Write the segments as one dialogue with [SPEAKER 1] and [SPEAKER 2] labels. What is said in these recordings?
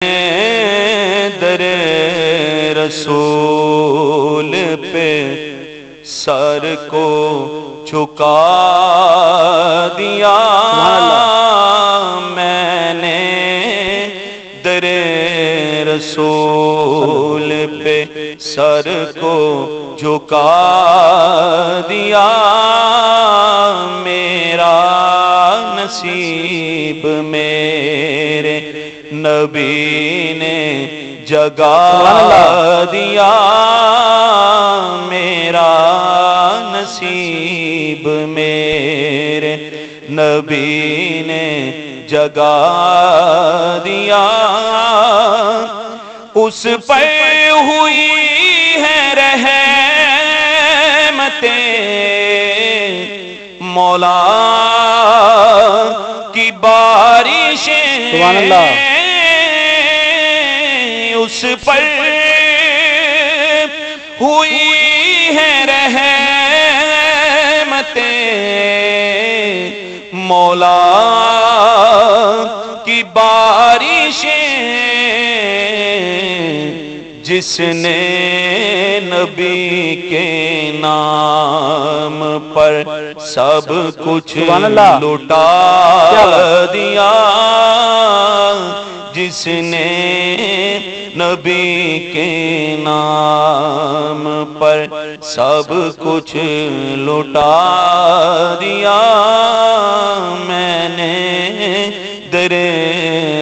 [SPEAKER 1] در رسول پہ سر کو جھکا دیا، میں نے در رسول پہ سر کو جھکا دیا، میرا نصیب میرے نبی نے جگا دیا، میرا نصیب میرے نبی نے جگا دیا، اس پر ہوئی ہے رحمتیں مولا کی بارشیں،
[SPEAKER 2] سبحان اللہ،
[SPEAKER 1] اس پر ہوئی ہے رحمتیں مولا کی بارشیں، جس نے نبی کے نام پر سب کچھ لوٹا دیا، جس نے نبی کے نام پر سب کچھ لوٹا دیا، میں نے در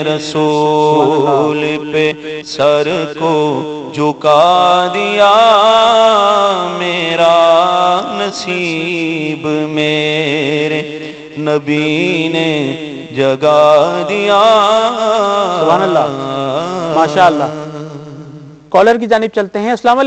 [SPEAKER 1] رسول پہ سر کو جھکا دیا، میرا نصیب میرے نبی نے جگا دیا۔
[SPEAKER 2] سبحان اللہ، ماشاءاللہ۔ کالر کی جانب چلتے ہیں۔ السلام علیکم۔